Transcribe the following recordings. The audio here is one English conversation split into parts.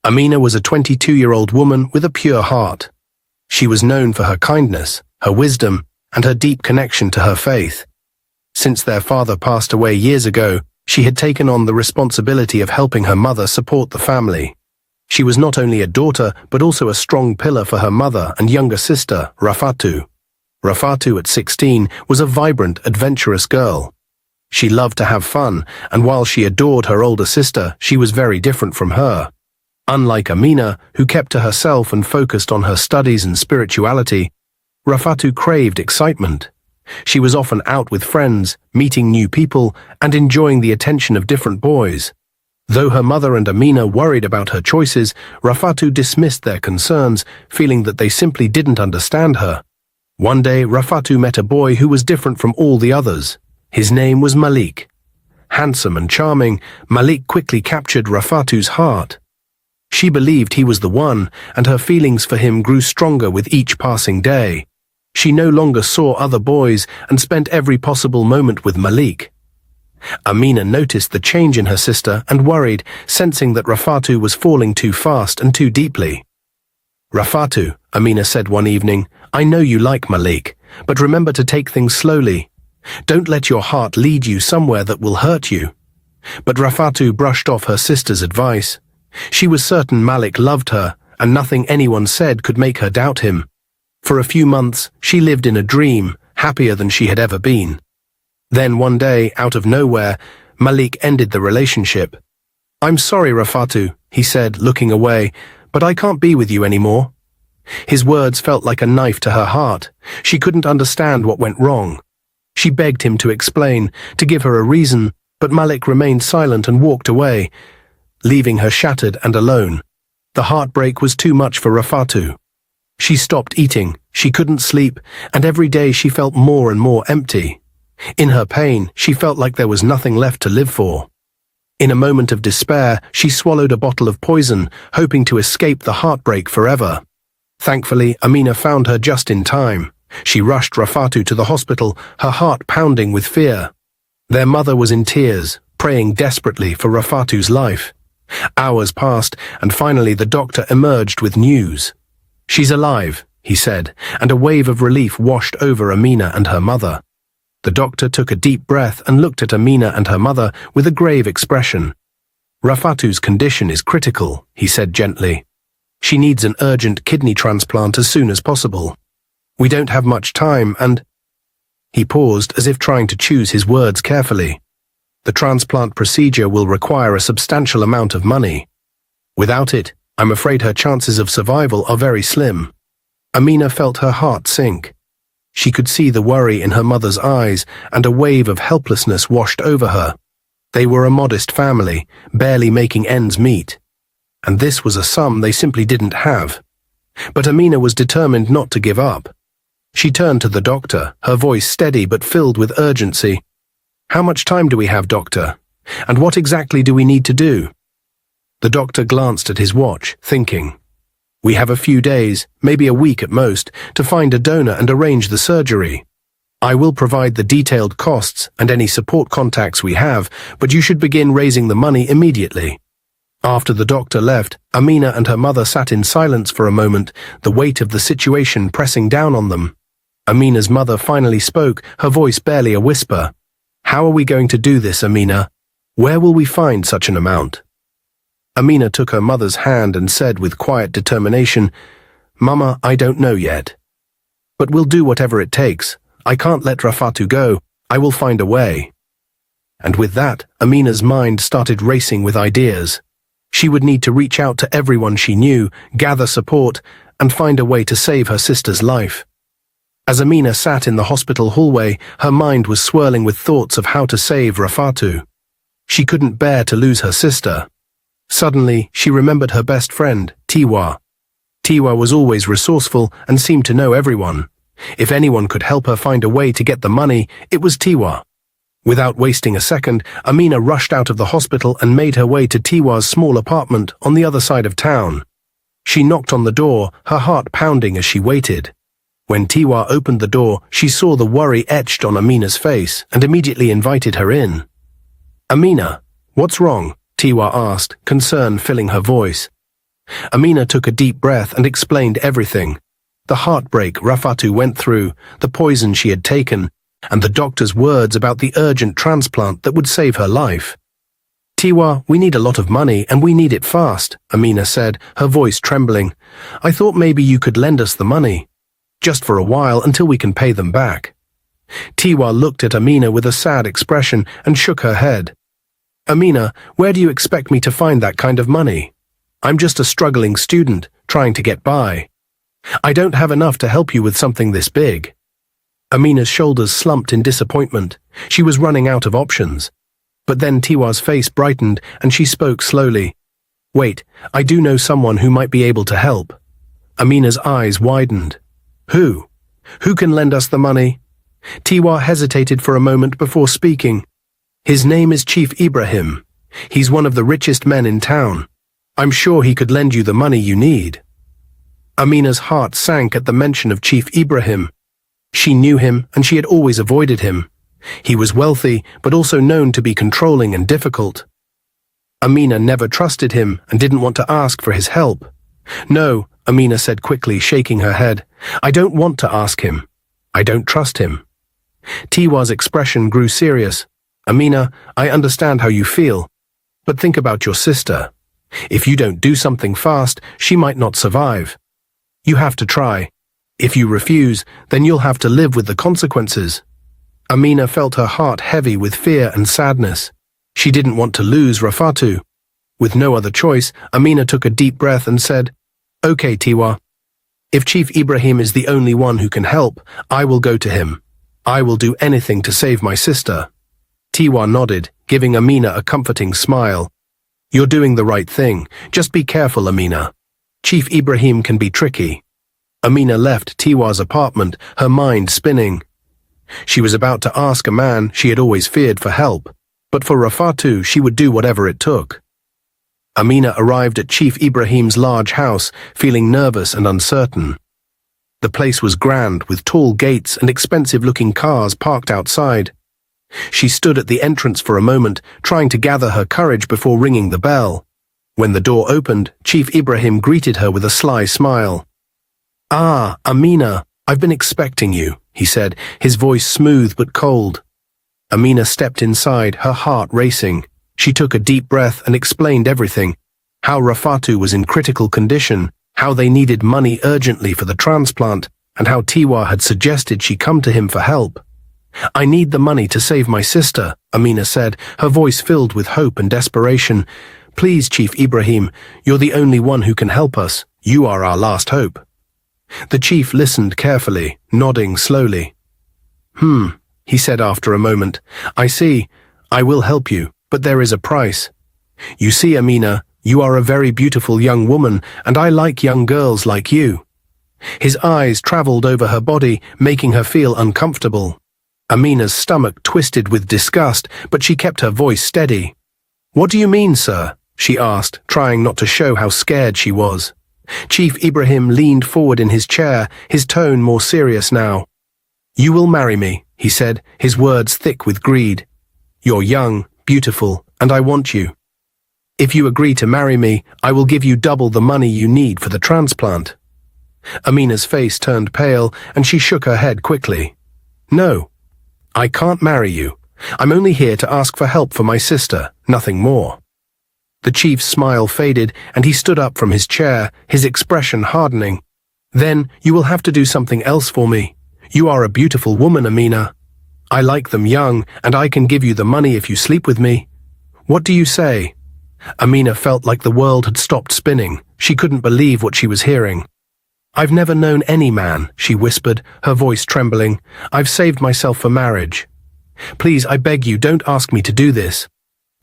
Amina was a 22-year-old woman with a pure heart. She was known for her kindness, her wisdom, and her deep connection to her faith. Since their father passed away years ago, she had taken on the responsibility of helping her mother support the family. She was not only a daughter, but also a strong pillar for her mother and younger sister, Rafatu. Rafatu, at 16, was a vibrant, adventurous girl. She loved to have fun, and while she adored her older sister, she was very different from her. Unlike Amina, who kept to herself and focused on her studies and spirituality, Rafatu craved excitement. She was often out with friends, meeting new people, and enjoying the attention of different boys. Though her mother and Amina worried about her choices, Rafatu dismissed their concerns, feeling that they simply didn't understand her. One day, Rafatu met a boy who was different from all the others. His name was Malik. Handsome and charming, Malik quickly captured Rafatu's heart. She believed he was the one, and her feelings for him grew stronger with each passing day. She no longer saw other boys and spent every possible moment with Malik. Amina noticed the change in her sister and worried, sensing that Rafatu was falling too fast and too deeply. "Rafatu," Amina said one evening, "I know you like Malik, but remember to take things slowly. Don't let your heart lead you somewhere that will hurt you." But Rafatu brushed off her sister's advice. She was certain Malik loved her, and nothing anyone said could make her doubt him. For a few months, she lived in a dream, happier than she had ever been. Then one day, out of nowhere, Malik ended the relationship. "I'm sorry, Rafatu," he said, looking away, "but I can't be with you anymore." His words felt like a knife to her heart. She couldn't understand what went wrong. She begged him to explain, to give her a reason, but Malik remained silent and walked away, leaving her shattered and alone. The heartbreak was too much for Rafatu. She stopped eating, she couldn't sleep, and every day she felt more and more empty. In her pain, she felt like there was nothing left to live for. In a moment of despair, she swallowed a bottle of poison, hoping to escape the heartbreak forever. Thankfully, Amina found her just in time. She rushed Rafatu to the hospital, her heart pounding with fear. Their mother was in tears, praying desperately for Rafatu's life. Hours passed, and finally the doctor emerged with news. "She's alive," he said, and a wave of relief washed over Amina and her mother. The doctor took a deep breath and looked at Amina and her mother with a grave expression. "Rafatu's condition is critical," he said gently. "She needs an urgent kidney transplant as soon as possible. We don't have much time and—" He paused as if trying to choose his words carefully. "The transplant procedure will require a substantial amount of money. Without it, I'm afraid her chances of survival are very slim." Amina felt her heart sink. She could see the worry in her mother's eyes, and a wave of helplessness washed over her. They were a modest family, barely making ends meet. And this was a sum they simply didn't have. But Amina was determined not to give up. She turned to the doctor, her voice steady but filled with urgency. "How much time do we have, doctor? And what exactly do we need to do?" The doctor glanced at his watch, thinking. "We have a few days, maybe a week at most, to find a donor and arrange the surgery. I will provide the detailed costs and any support contacts we have, but you should begin raising the money immediately." After the doctor left, Amina and her mother sat in silence for a moment, the weight of the situation pressing down on them. Amina's mother finally spoke, her voice barely a whisper. "How are we going to do this, Amina? Where will we find such an amount?" Amina took her mother's hand and said with quiet determination, "Mama, I don't know yet. But we'll do whatever it takes. I can't let Rafatu go. I will find a way." And with that, Amina's mind started racing with ideas. She would need to reach out to everyone she knew, gather support, and find a way to save her sister's life. As Amina sat in the hospital hallway, her mind was swirling with thoughts of how to save Rafatu. She couldn't bear to lose her sister. Suddenly, she remembered her best friend, Tiwa. Tiwa was always resourceful and seemed to know everyone. If anyone could help her find a way to get the money, it was Tiwa. Without wasting a second, Amina rushed out of the hospital and made her way to Tiwa's small apartment on the other side of town. She knocked on the door, her heart pounding as she waited. When Tiwa opened the door, she saw the worry etched on Amina's face and immediately invited her in. "Amina, what's wrong?" Tiwa asked, concern filling her voice. Amina took a deep breath and explained everything. The heartbreak Rafatu went through, the poison she had taken, and the doctor's words about the urgent transplant that would save her life. "Tiwa, we need a lot of money and we need it fast," Amina said, her voice trembling. "I thought maybe you could lend us the money. Just for a while until we can pay them back." Tiwa looked at Amina with a sad expression and shook her head. "Amina, where do you expect me to find that kind of money? I'm just a struggling student, trying to get by. I don't have enough to help you with something this big." Amina's shoulders slumped in disappointment. She was running out of options. But then Tiwa's face brightened and she spoke slowly. "Wait, I do know someone who might be able to help." Amina's eyes widened. "Who? Who can lend us the money?" Tiwa hesitated for a moment before speaking. "His name is Chief Ibrahim. He's one of the richest men in town. I'm sure he could lend you the money you need." Amina's heart sank at the mention of Chief Ibrahim. She knew him and she had always avoided him. He was wealthy, but also known to be controlling and difficult. Amina never trusted him and didn't want to ask for his help. "No," Amina said quickly, shaking her head. "I don't want to ask him. I don't trust him." Tiwa's expression grew serious. "Amina, I understand how you feel, but think about your sister. If you don't do something fast, she might not survive. You have to try. If you refuse, then you'll have to live with the consequences." Amina felt her heart heavy with fear and sadness. She didn't want to lose Rafatu. With no other choice, Amina took a deep breath and said, "Okay, Tiwa. If Chief Ibrahim is the only one who can help, I will go to him. I will do anything to save my sister." Tiwa nodded, giving Amina a comforting smile. "You're doing the right thing. Just be careful, Amina. Chief Ibrahim can be tricky." Amina left Tiwa's apartment, her mind spinning. She was about to ask a man she had always feared for help, but for Rafatu she would do whatever it took. Amina arrived at Chief Ibrahim's large house, feeling nervous and uncertain. The place was grand, with tall gates and expensive-looking cars parked outside. She stood at the entrance for a moment, trying to gather her courage before ringing the bell. When the door opened, Chief Ibrahim greeted her with a sly smile. "Ah, Amina, I've been expecting you," he said, his voice smooth but cold. Amina stepped inside, her heart racing. She took a deep breath and explained everything. How Rafatu was in critical condition, how they needed money urgently for the transplant, and how Tiwa had suggested she come to him for help. "I need the money to save my sister," Amina said, her voice filled with hope and desperation. "Please, Chief Ibrahim, you're the only one who can help us. You are our last hope." The chief listened carefully, nodding slowly. He said after a moment. "I see. I will help you, but there is a price. You see, Amina, you are a very beautiful young woman, and I like young girls like you." His eyes traveled over her body, making her feel uncomfortable. Amina's stomach twisted with disgust, but she kept her voice steady. "What do you mean, sir?" she asked, trying not to show how scared she was. Chief Ibrahim leaned forward in his chair, his tone more serious now. "You will marry me," he said, his words thick with greed. "You're young, beautiful, and I want you. If you agree to marry me, I will give you double the money you need for the transplant." Amina's face turned pale, and she shook her head quickly. "No, I can't marry you. I'm only here to ask for help for my sister, nothing more." The chief's smile faded, and he stood up from his chair, his expression hardening. "Then you will have to do something else for me. You are a beautiful woman, Amina. I like them young, and I can give you the money if you sleep with me. What do you say?" Amina felt like the world had stopped spinning. She couldn't believe what she was hearing. "I've never known any man," she whispered, her voice trembling. "I've saved myself for marriage. Please, I beg you, don't ask me to do this."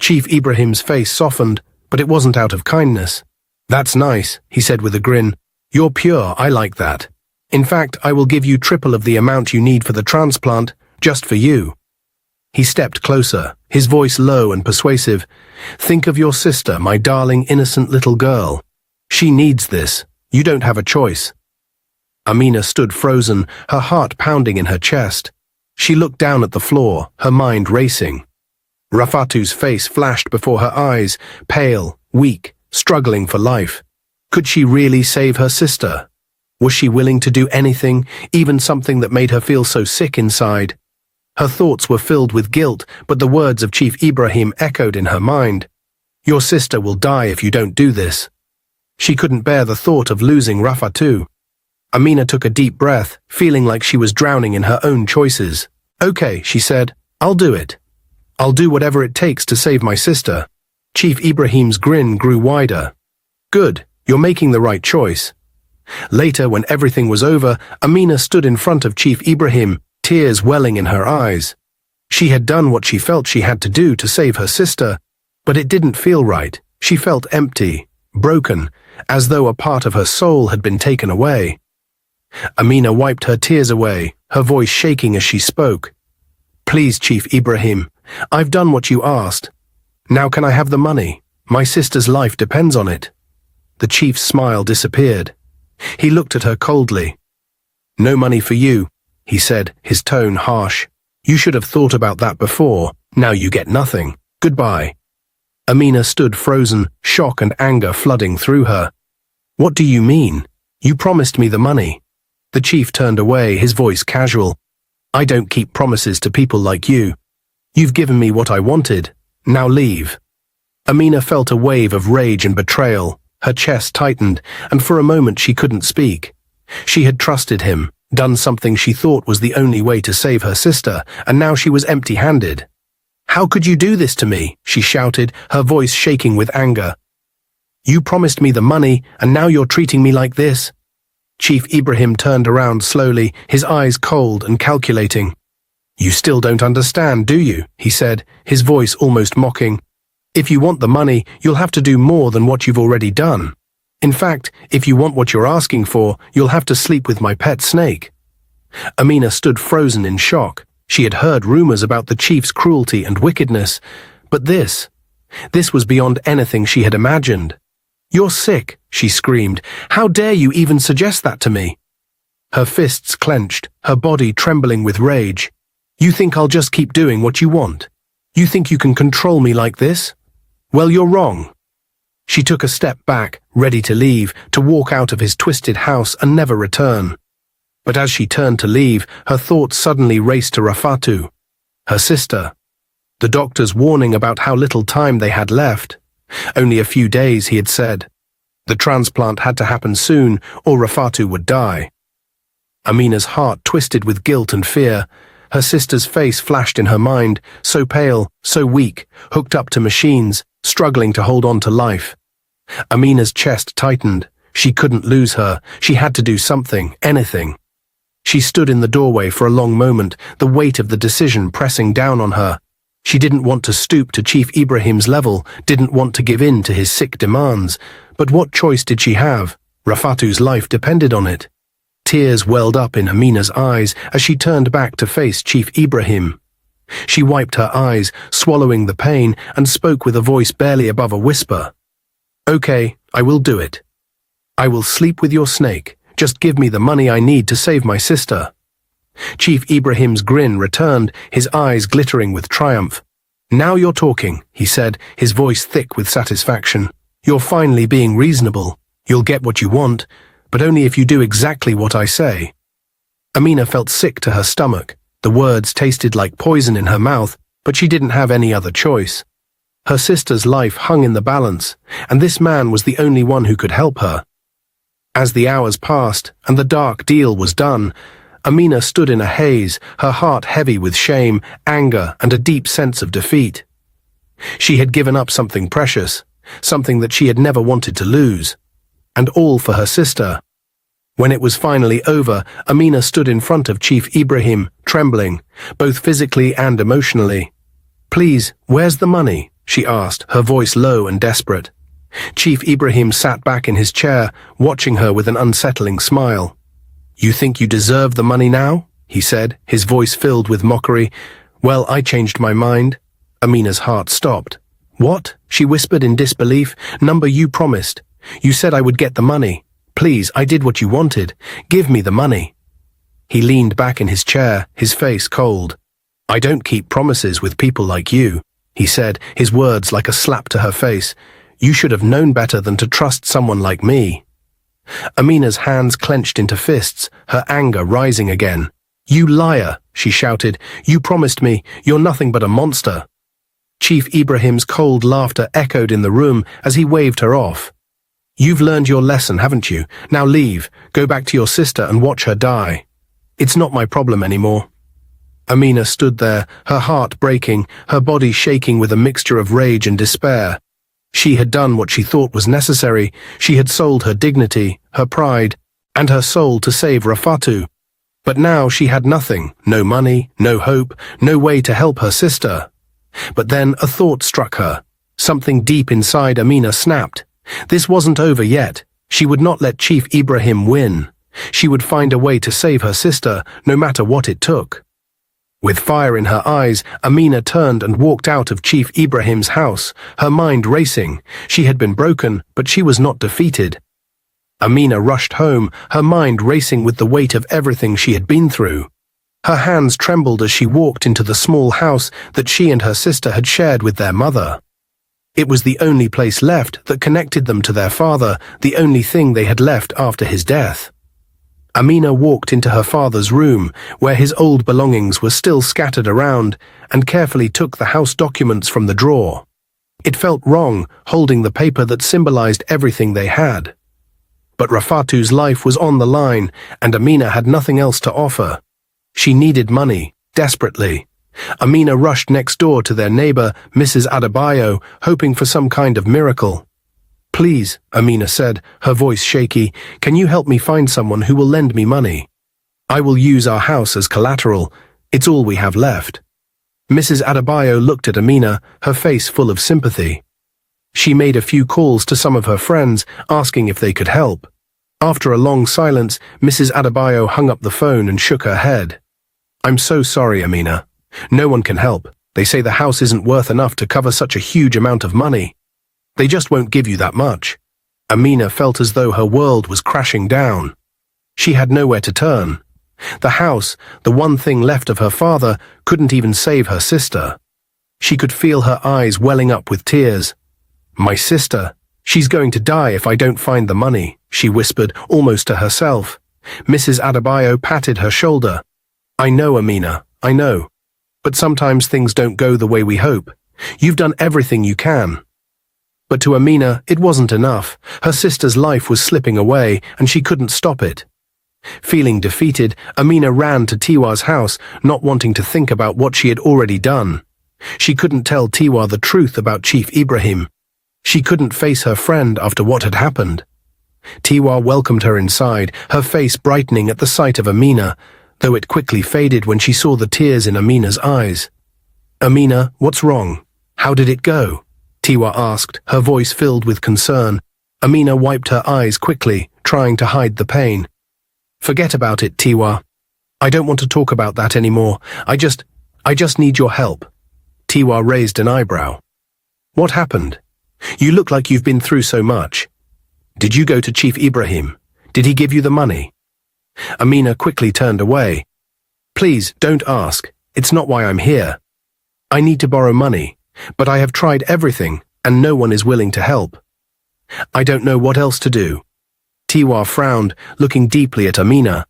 Chief Ibrahim's face softened, but it wasn't out of kindness. "That's nice," he said with a grin. "You're pure, I like that. In fact, I will give you triple of the amount you need for the transplant, just for you." He stepped closer, his voice low and persuasive. "Think of your sister, my darling, innocent little girl. She needs this. You don't have a choice." Amina stood frozen, her heart pounding in her chest. She looked down at the floor, her mind racing. Rafatu's face flashed before her eyes, pale, weak, struggling for life. Could she really save her sister? Was she willing to do anything, even something that made her feel so sick inside? Her thoughts were filled with guilt, but the words of Chief Ibrahim echoed in her mind. Your sister will die if you don't do this. She couldn't bear the thought of losing Rafatu. Amina took a deep breath, feeling like she was drowning in her own choices. Okay, she said, I'll do it. I'll do whatever it takes to save my sister. Chief Ibrahim's grin grew wider. Good, you're making the right choice. Later, when everything was over, Amina stood in front of Chief Ibrahim, tears welling in her eyes. She had done what she felt she had to do to save her sister, but it didn't feel right. She felt empty, broken, as though a part of her soul had been taken away. Amina wiped her tears away, her voice shaking as she spoke. Please, Chief Ibrahim, I've done what you asked. Now can I have the money? My sister's life depends on it. The chief's smile disappeared. He looked at her coldly. No money for you, he said, his tone harsh. You should have thought about that before. Now you get nothing. Goodbye. Amina stood frozen, shock and anger flooding through her. What do you mean? You promised me the money. The chief turned away, his voice casual. I don't keep promises to people like you. You've given me what I wanted. Now leave. Amina felt a wave of rage and betrayal. Her chest tightened, and for a moment she couldn't speak. She had trusted him, done something she thought was the only way to save her sister, and now she was empty-handed. How could you do this to me? She shouted, her voice shaking with anger. You promised me the money, and now you're treating me like this? Chief Ibrahim turned around slowly, his eyes cold and calculating. You still don't understand, do you? He said, his voice almost mocking. If you want the money, you'll have to do more than what you've already done. In fact, if you want what you're asking for, you'll have to sleep with my pet snake. Amina stood frozen in shock. She had heard rumors about the chief's cruelty and wickedness, but this was beyond anything she had imagined. You're sick, she screamed. How dare you even suggest that to me? Her fists clenched, her body trembling with rage. You think I'll just keep doing what you want? You think you can control me like this? Well, you're wrong. She took a step back, ready to leave, to walk out of his twisted house and never return. But as she turned to leave, her thoughts suddenly raced to Rafatu, her sister. The doctor's warning about how little time they had left. Only a few days, he had said. The transplant had to happen soon, or Rafatu would die. Amina's heart twisted with guilt and fear. Her sister's face flashed in her mind, so pale, so weak, hooked up to machines, struggling to hold on to life. Amina's chest tightened. She couldn't lose her. She had to do something, anything. She stood in the doorway for a long moment, the weight of the decision pressing down on her. She didn't want to stoop to Chief Ibrahim's level, didn't want to give in to his sick demands. But what choice did she have? Rafatu's life depended on it. Tears welled up in Amina's eyes as she turned back to face Chief Ibrahim. She wiped her eyes, swallowing the pain, and spoke with a voice barely above a whisper. Okay, I will do it. I will sleep with your snake. Just give me the money I need to save my sister. Chief Ibrahim's grin returned, his eyes glittering with triumph. Now you're talking, he said, his voice thick with satisfaction. You're finally being reasonable. You'll get what you want, but only if you do exactly what I say. Amina felt sick to her stomach. The words tasted like poison in her mouth, but she didn't have any other choice. Her sister's life hung in the balance, and this man was the only one who could help her. As the hours passed, and the dark deal was done, Amina stood in a haze, her heart heavy with shame, anger, and a deep sense of defeat. She had given up something precious, something that she had never wanted to lose, and all for her sister. When it was finally over, Amina stood in front of Chief Ibrahim, trembling, both physically and emotionally. Please, where's the money? She asked, her voice low and desperate. Chief Ibrahim sat back in his chair, watching her with an unsettling smile. You think you deserve the money now? He said, his voice filled with mockery. Well, I changed my mind. Amina's heart stopped. What? She whispered in disbelief. Number you promised. You said I would get the money. Please, I did what you wanted. Give me the money. He leaned back in his chair, his face cold. I don't keep promises with people like you, he said, his words like a slap to her face. You should have known better than to trust someone like me." Amina's hands clenched into fists, her anger rising again. "You liar," she shouted. "You promised me. You're nothing but a monster." Chief Ibrahim's cold laughter echoed in the room as he waved her off. "You've learned your lesson, haven't you? Now leave, go back to your sister and watch her die. It's not my problem anymore." Amina stood there, her heart breaking, her body shaking with a mixture of rage and despair. She had done what she thought was necessary. She had sold her dignity, her pride, and her soul to save Rafatu. But now she had nothing, no money, no hope, no way to help her sister. But then a thought struck her. Something deep inside Amina snapped. This wasn't over yet. She would not let Chief Ibrahim win. She would find a way to save her sister, no matter what it took. With fire in her eyes, Amina turned and walked out of Chief Ibrahim's house, her mind racing. She had been broken, but she was not defeated. Amina rushed home, her mind racing with the weight of everything she had been through. Her hands trembled as she walked into the small house that she and her sister had shared with their mother. It was the only place left that connected them to their father, the only thing they had left after his death. Amina walked into her father's room, where his old belongings were still scattered around, and carefully took the house documents from the drawer. It felt wrong, holding the paper that symbolized everything they had. But Rafatu's life was on the line, and Amina had nothing else to offer. She needed money, desperately. Amina rushed next door to their neighbor, Mrs. Adebayo, hoping for some kind of miracle. "Please," Amina said, her voice shaky, "can you help me find someone who will lend me money? I will use our house as collateral. It's all we have left." Mrs. Adebayo looked at Amina, her face full of sympathy. She made a few calls to some of her friends, asking if they could help. After a long silence, Mrs. Adebayo hung up the phone and shook her head. "I'm so sorry, Amina. No one can help. They say the house isn't worth enough to cover such a huge amount of money. They just won't give you that much." Amina felt as though her world was crashing down. She had nowhere to turn. The house, the one thing left of her father, couldn't even save her sister. She could feel her eyes welling up with tears. "My sister, she's going to die if I don't find the money," she whispered, almost to herself. Mrs. Adebayo patted her shoulder. "I know, Amina, I know. But sometimes things don't go the way we hope. You've done everything you can." But to Amina, it wasn't enough. Her sister's life was slipping away, and she couldn't stop it. Feeling defeated, Amina ran to Tiwa's house, not wanting to think about what she had already done. She couldn't tell Tiwa the truth about Chief Ibrahim. She couldn't face her friend after what had happened. Tiwa welcomed her inside, her face brightening at the sight of Amina, though it quickly faded when she saw the tears in Amina's eyes. "Amina, what's wrong? How did it go?" Tiwa asked, her voice filled with concern. Amina wiped her eyes quickly, trying to hide the pain. "Forget about it, Tiwa. I don't want to talk about that anymore. I just need your help." Tiwa raised an eyebrow. "What happened? You look like you've been through so much. Did you go to Chief Ibrahim? Did he give you the money?" Amina quickly turned away. "Please, don't ask. It's not why I'm here. I need to borrow money, but I have tried everything, and no one is willing to help. I don't know what else to do." Tiwa frowned, looking deeply at Amina.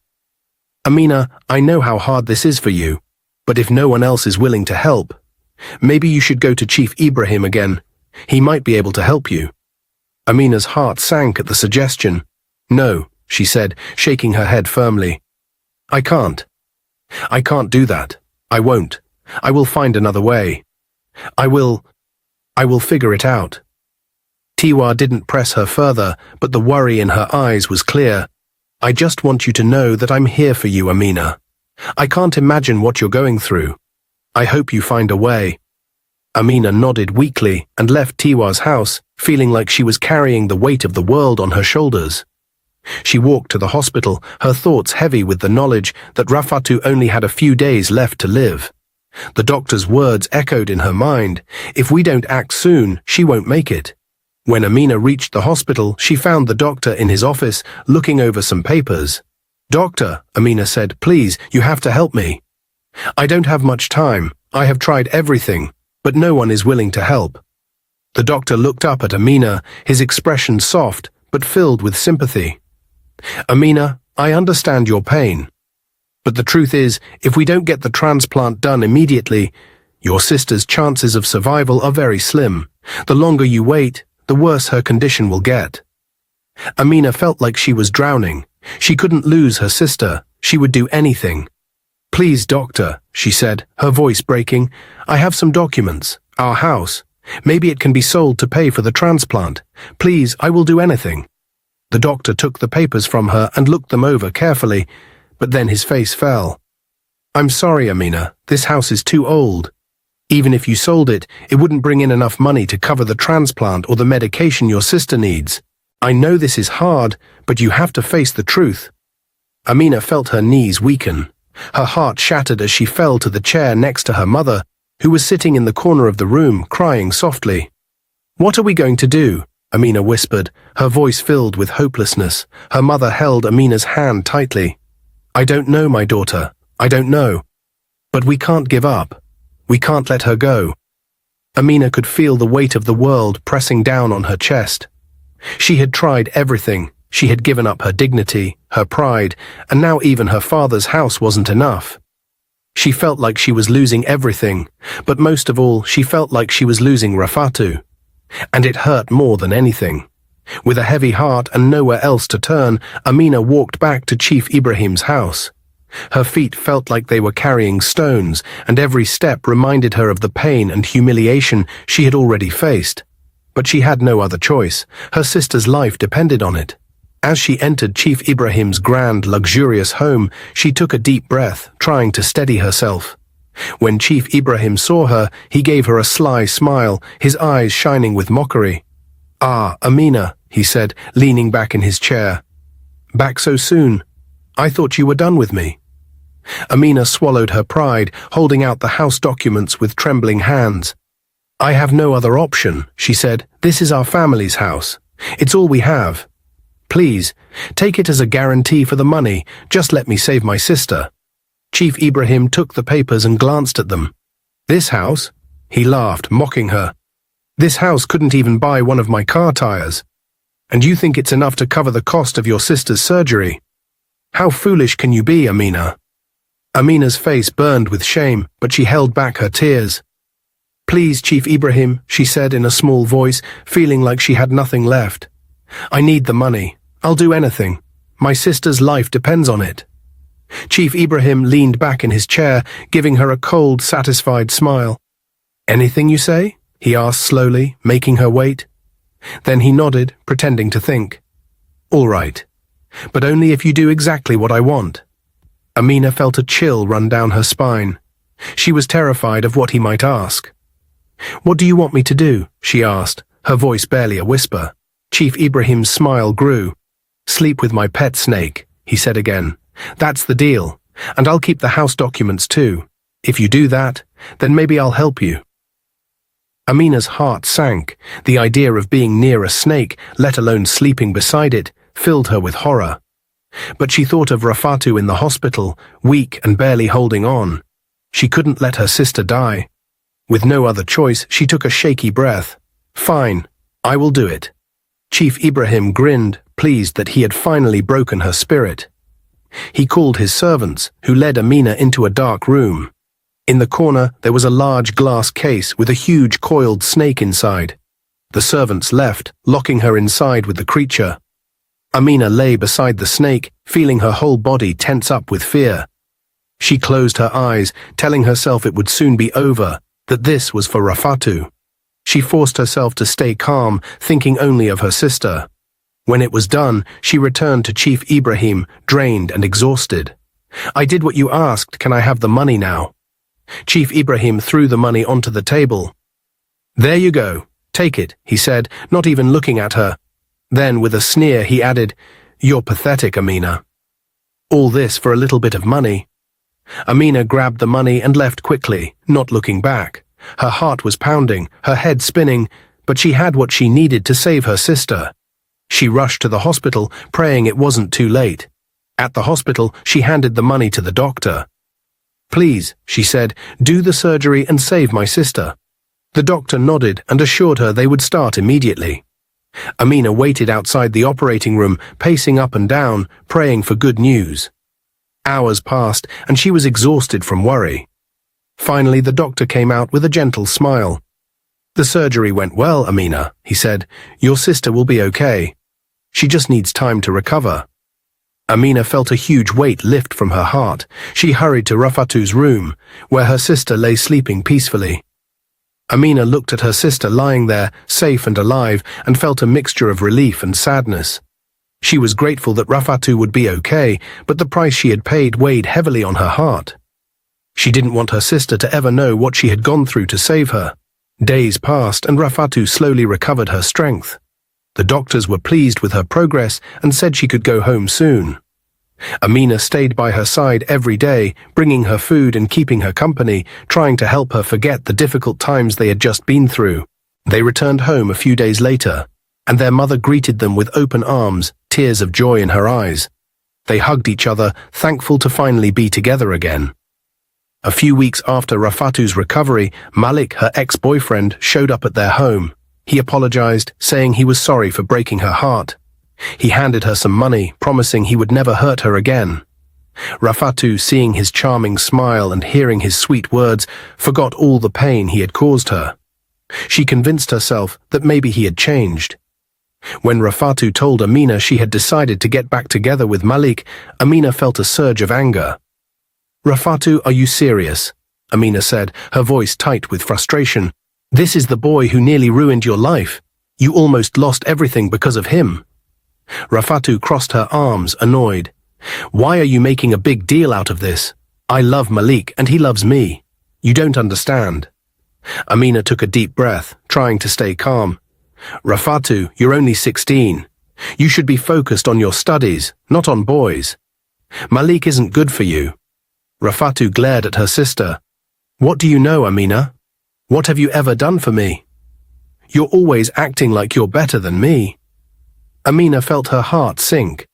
"Amina, I know how hard this is for you, but if no one else is willing to help, maybe you should go to Chief Ibrahim again. He might be able to help you." Amina's heart sank at the suggestion. "No," she said, shaking her head firmly. "I can't. I can't do that. I won't. I will find another way. I will figure it out." Tiwa didn't press her further, but the worry in her eyes was clear. "I just want you to know that I'm here for you, Amina. I can't imagine what you're going through. I hope you find a way." Amina nodded weakly and left Tiwa's house, feeling like she was carrying the weight of the world on her shoulders. She walked to the hospital, her thoughts heavy with the knowledge that Rafatu only had a few days left to live. The doctor's words echoed in her mind. If we don't act soon, she won't make it. When Amina reached the hospital, she found the doctor in his office, looking over some papers. "Doctor," Amina said, "please, you have to help me. I don't have much time. I have tried everything, but no one is willing to help." The doctor looked up at Amina, his expression soft but filled with sympathy. "Amina, I understand your pain. But the truth is, if we don't get the transplant done immediately, your sister's chances of survival are very slim. The longer you wait, the worse her condition will get." Amina felt like she was drowning. She couldn't lose her sister. She would do anything. "Please, doctor," she said, her voice breaking, "I have some documents. Our house. Maybe it can be sold to pay for the transplant. Please, I will do anything." The doctor took the papers from her and looked them over carefully, but then his face fell. "I'm sorry, Amina. This house is too old. Even if you sold it, it wouldn't bring in enough money to cover the transplant or the medication your sister needs. I know this is hard, but you have to face the truth." Amina felt her knees weaken. Her heart shattered as she fell to the chair next to her mother, who was sitting in the corner of the room, crying softly. "What are we going to do?" Amina whispered, her voice filled with hopelessness. Her mother held Amina's hand tightly. "I don't know, my daughter. I don't know. But we can't give up. We can't let her go." Amina could feel the weight of the world pressing down on her chest. She had tried everything. She had given up her dignity, her pride, and now even her father's house wasn't enough. She felt like she was losing everything, but most of all, she felt like she was losing Rafatu. And it hurt more than anything. With a heavy heart and nowhere else to turn, Amina walked back to Chief Ibrahim's house. Her feet felt like they were carrying stones, and every step reminded her of the pain and humiliation she had already faced. But she had no other choice. Her sister's life depended on it. As she entered Chief Ibrahim's grand, luxurious home, she took a deep breath, trying to steady herself. When Chief Ibrahim saw her, he gave her a sly smile, his eyes shining with mockery. "Ah, Amina," he said, leaning back in his chair. "Back so soon? I thought you were done with me." Amina swallowed her pride, holding out the house documents with trembling hands. "I have no other option," she said. "This is our family's house. It's all we have. Please, take it as a guarantee for the money. Just let me save my sister." Chief Ibrahim took the papers and glanced at them. "This house?" He laughed, mocking her. "This house couldn't even buy one of my car tires. And you think it's enough to cover the cost of your sister's surgery? How foolish can you be, Amina?" Amina's face burned with shame, but she held back her tears. "Please, Chief Ibrahim," she said in a small voice, feeling like she had nothing left. "I need the money. I'll do anything. My sister's life depends on it." Chief Ibrahim leaned back in his chair, giving her a cold, satisfied smile. "Anything you say?" he asked slowly, making her wait. Then he nodded, pretending to think. "All right. But only if you do exactly what I want." Amina felt a chill run down her spine. She was terrified of what he might ask. "What do you want me to do?" she asked, her voice barely a whisper. Chief Ibrahim's smile grew. "Sleep with my pet snake," he said again. "That's the deal, and I'll keep the house documents too. If you do that, then maybe I'll help you." Amina's heart sank. The idea of being near a snake, let alone sleeping beside it, filled her with horror. But she thought of Rafatu in the hospital, weak and barely holding on. She couldn't let her sister die. With no other choice, she took a shaky breath. "Fine, I will do it." Chief Ibrahim grinned, pleased that he had finally broken her spirit. He called his servants, who led Amina into a dark room. In the corner, there was a large glass case with a huge coiled snake inside. The servants left, locking her inside with the creature. Amina lay beside the snake, feeling her whole body tense up with fear. She closed her eyes, telling herself it would soon be over, that this was for Rafatu. She forced herself to stay calm, thinking only of her sister. When it was done, she returned to Chief Ibrahim, drained and exhausted. "I did what you asked. Can I have the money now?" Chief Ibrahim threw the money onto the table. "There you go. Take it," he said, not even looking at her. Then, with a sneer, he added, "You're pathetic, Amina. All this for a little bit of money." Amina grabbed the money and left quickly, not looking back. Her heart was pounding, her head spinning, but she had what she needed to save her sister. She rushed to the hospital, praying it wasn't too late. At the hospital, she handed the money to the doctor. "Please," she said, "do the surgery and save my sister." The doctor nodded and assured her they would start immediately. Amina waited outside the operating room, pacing up and down, praying for good news. Hours passed, and she was exhausted from worry. Finally, the doctor came out with a gentle smile. "The surgery went well, Amina," he said. "Your sister will be okay. She just needs time to recover." Amina felt a huge weight lift from her heart. She hurried to Rafatu's room, where her sister lay sleeping peacefully. Amina looked at her sister lying there, safe and alive, and felt a mixture of relief and sadness. She was grateful that Rafatu would be okay, but the price she had paid weighed heavily on her heart. She didn't want her sister to ever know what she had gone through to save her. Days passed, and Rafatu slowly recovered her strength. The doctors were pleased with her progress and said she could go home soon. Amina stayed by her side every day, bringing her food and keeping her company, trying to help her forget the difficult times they had just been through. They returned home a few days later, and their mother greeted them with open arms, tears of joy in her eyes. They hugged each other, thankful to finally be together again. A few weeks after Rafatu's recovery, Malik, her ex-boyfriend, showed up at their home. He apologized, saying he was sorry for breaking her heart. He handed her some money, promising he would never hurt her again. Rafatu, seeing his charming smile and hearing his sweet words, forgot all the pain he had caused her. She convinced herself that maybe he had changed. When Rafatu told Amina she had decided to get back together with Malik, Amina felt a surge of anger. "Rafatu, are you serious?" Amina said, her voice tight with frustration. "This is the boy who nearly ruined your life. You almost lost everything because of him." Rafatu crossed her arms, annoyed. "Why are you making a big deal out of this? I love Malik and he loves me. You don't understand." Amina took a deep breath, trying to stay calm. "Rafatu, you're only 16. You should be focused on your studies, not on boys. Malik isn't good for you." Rafatu glared at her sister. "What do you know, Amina? What have you ever done for me? You're always acting like you're better than me." Amina felt her heart sink.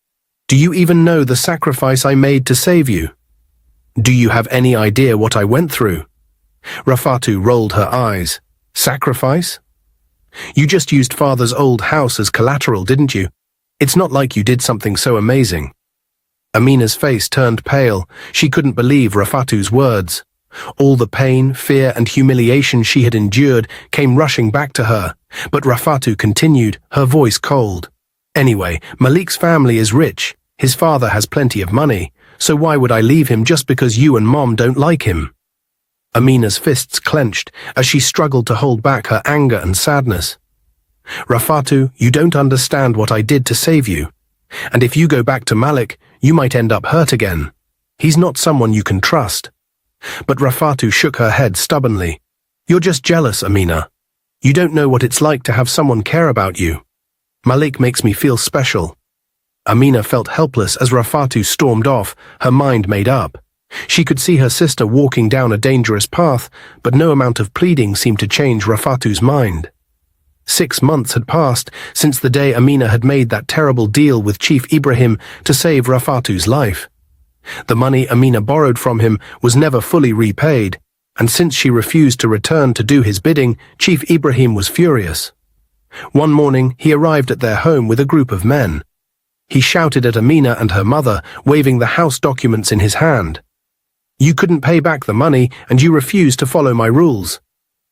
"Do you even know the sacrifice I made to save you? Do you have any idea what I went through?" Rafatu rolled her eyes. "Sacrifice? You just used father's old house as collateral, didn't you? It's not like you did something so amazing." Amina's face turned pale. She couldn't believe Rafatu's words. All the pain, fear, and humiliation she had endured came rushing back to her, but Rafatu continued, her voice cold. "Anyway, Malik's family is rich. His father has plenty of money, so why would I leave him just because you and Mom don't like him?" Amina's fists clenched as she struggled to hold back her anger and sadness. "Rafatu, you don't understand what I did to save you. And if you go back to Malik, you might end up hurt again. He's not someone you can trust." But Rafatu shook her head stubbornly. "You're just jealous, Amina. You don't know what it's like to have someone care about you. Malik makes me feel special." Amina felt helpless as Rafatu stormed off, her mind made up. She could see her sister walking down a dangerous path, but no amount of pleading seemed to change Rafatu's mind. 6 months had passed since the day Amina had made that terrible deal with Chief Ibrahim to save Rafatu's life. The money Amina borrowed from him was never fully repaid, and since she refused to return to do his bidding, Chief Ibrahim was furious. One morning, he arrived at their home with a group of men. He shouted at Amina and her mother, waving the house documents in his hand. "You couldn't pay back the money, and you refused to follow my rules.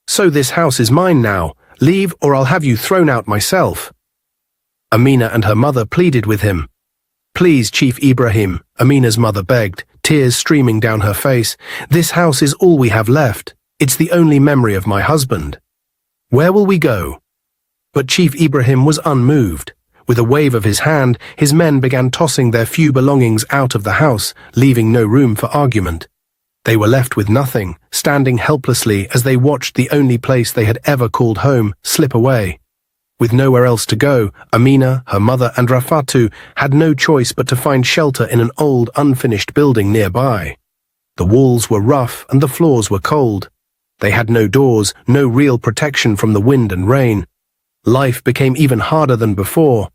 So this house is mine now. Leave, or I'll have you thrown out myself." Amina and her mother pleaded with him. "Please, Chief Ibrahim," Amina's mother begged, tears streaming down her face. "This house is all we have left. It's the only memory of my husband. Where will we go?" But Chief Ibrahim was unmoved. With a wave of his hand, his men began tossing their few belongings out of the house, leaving no room for argument. They were left with nothing, standing helplessly as they watched the only place they had ever called home slip away. With nowhere else to go, Amina, her mother, and Rafatu had no choice but to find shelter in an old, unfinished building nearby. The walls were rough and the floors were cold. They had no doors, no real protection from the wind and rain. Life became even harder than before.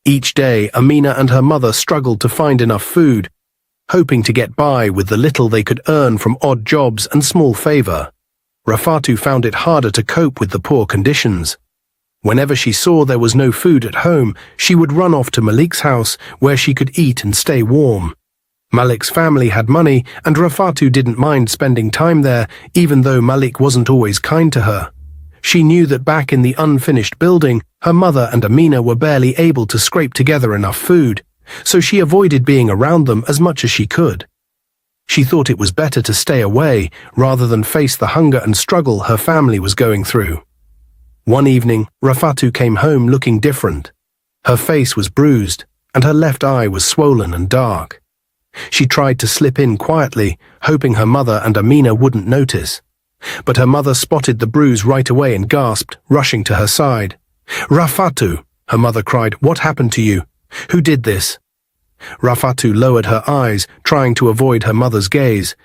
Each day, Amina and her mother struggled to find enough food, hoping to get by with the little they could earn from odd jobs and small favor. Rafatu found it harder to cope with the poor conditions. Whenever she saw there was no food at home, she would run off to Malik's house where she could eat and stay warm. Malik's family had money, and Rafatu didn't mind spending time there, even though Malik wasn't always kind to her. She knew that back in the unfinished building, her mother and Amina were barely able to scrape together enough food, so she avoided being around them as much as she could. She thought it was better to stay away rather than face the hunger and struggle her family was going through. One evening, Rafatu came home looking different. Her face was bruised, and her left eye was swollen and dark. She tried to slip in quietly, hoping her mother and Amina wouldn't notice. But her mother spotted the bruise right away and gasped, rushing to her side. "Rafatu!" her mother cried. "What happened to you? Who did this?" Rafatu lowered her eyes, trying to avoid her mother's gaze.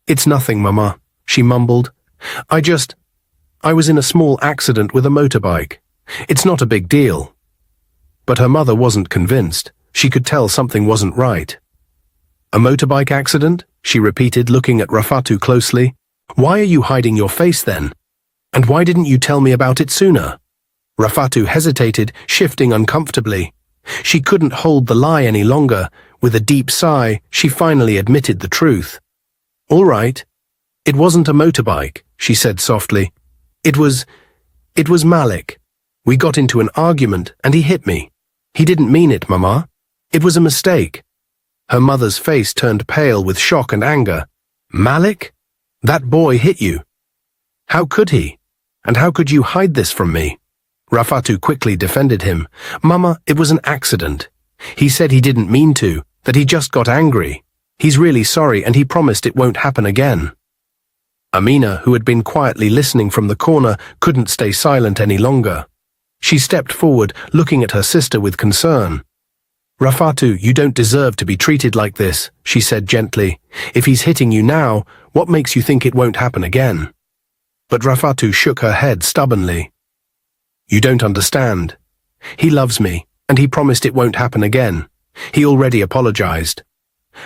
"It's nothing, Mama," she mumbled. I was in a small accident with a motorbike. It's not a big deal." But her mother wasn't convinced. She could tell something wasn't right. "A motorbike accident?" she repeated, looking at Rafatu closely. "Why are you hiding your face then? And why didn't you tell me about it sooner?" Rafatu hesitated, shifting uncomfortably. She couldn't hold the lie any longer. With a deep sigh, she finally admitted the truth. "All right. It wasn't a motorbike," she said softly. It was Malik. We got into an argument and he hit me. He didn't mean it, Mama. It was a mistake." Her mother's face turned pale with shock and anger. "Malik? That boy hit you? How could he? And how could you hide this from me?" Rafatu quickly defended him. "Mama, it was an accident. He said he didn't mean to, that he just got angry. He's really sorry and he promised it won't happen again." Amina, who had been quietly listening from the corner, couldn't stay silent any longer. She stepped forward, looking at her sister with concern. "Rafatu, you don't deserve to be treated like this," she said gently. "If he's hitting you now, what makes you think it won't happen again?" But Rafatu shook her head stubbornly. "You don't understand. He loves me, and he promised it won't happen again. He already apologized."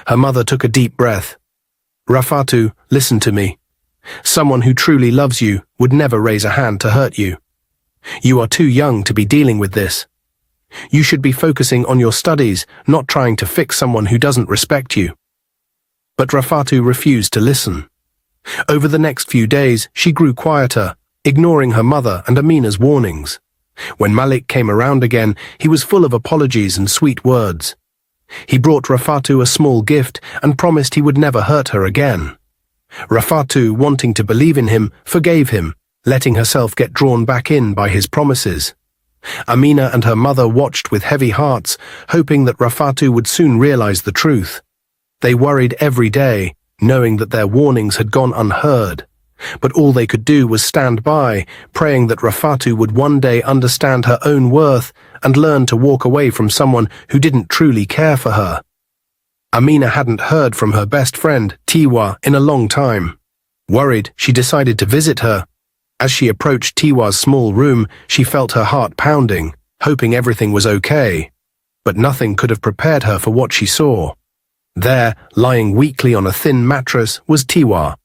Her mother took a deep breath. "Rafatu, listen to me. Someone who truly loves you would never raise a hand to hurt you. You are too young to be dealing with this. You should be focusing on your studies, not trying to fix someone who doesn't respect you." But Rafatu refused to listen. Over the next few days, she grew quieter, ignoring her mother and Amina's warnings. When Malik came around again, he was full of apologies and sweet words. He brought Rafatu a small gift and promised he would never hurt her again. Rafatu, wanting to believe in him, forgave him, letting herself get drawn back in by his promises. Amina and her mother watched with heavy hearts, hoping that Rafatu would soon realize the truth. They worried every day, knowing that their warnings had gone unheard. But all they could do was stand by, praying that Rafatu would one day understand her own worth and learn to walk away from someone who didn't truly care for her. Amina hadn't heard from her best friend, Tiwa, in a long time. Worried, she decided to visit her. As she approached Tiwa's small room, she felt her heart pounding, hoping everything was okay. But nothing could have prepared her for what she saw. There, lying weakly on a thin mattress, was Tiwa.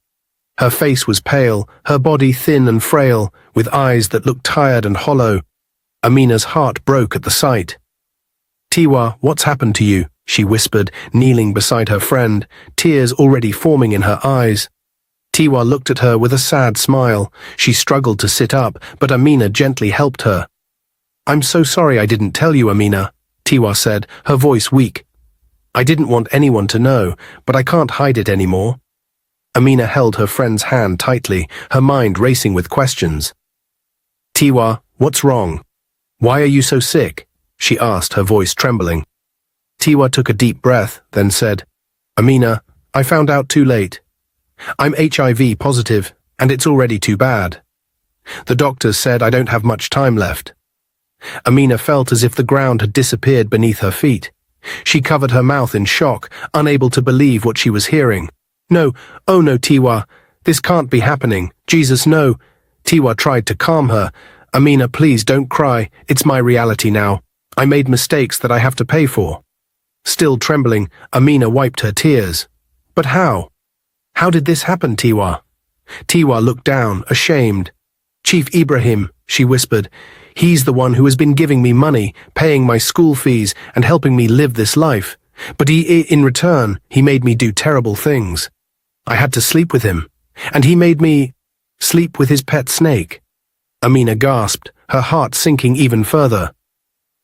Her face was pale, her body thin and frail, with eyes that looked tired and hollow. Amina's heart broke at the sight. "Tiwa, what's happened to you?" she whispered, kneeling beside her friend, tears already forming in her eyes. Tiwa looked at her with a sad smile. She struggled to sit up, but Amina gently helped her. "I'm so sorry I didn't tell you, Amina," Tiwa said, her voice weak. "I didn't want anyone to know, but I can't hide it anymore." Amina held her friend's hand tightly, her mind racing with questions. "Tiwa, what's wrong? Why are you so sick?" she asked, her voice trembling. Tiwa took a deep breath, then said, "Amina, I found out too late. I'm HIV positive, and it's already too bad. The doctors said I don't have much time left." Amina felt as if the ground had disappeared beneath her feet. She covered her mouth in shock, unable to believe what she was hearing. "No, oh no, Tiwa, this can't be happening. Jesus, no." Tiwa tried to calm her. "Amina, please don't cry. It's my reality now. I made mistakes that I have to pay for." Still trembling, Amina wiped her tears. "But how? How did this happen, Tiwa?" Tiwa looked down, ashamed. "Chief Ibrahim," she whispered. "He's the one who has been giving me money, paying my school fees, and helping me live this life. But in return, he made me do terrible things. I had to sleep with him, and he made me sleep with his pet snake." Amina gasped, her heart sinking even further.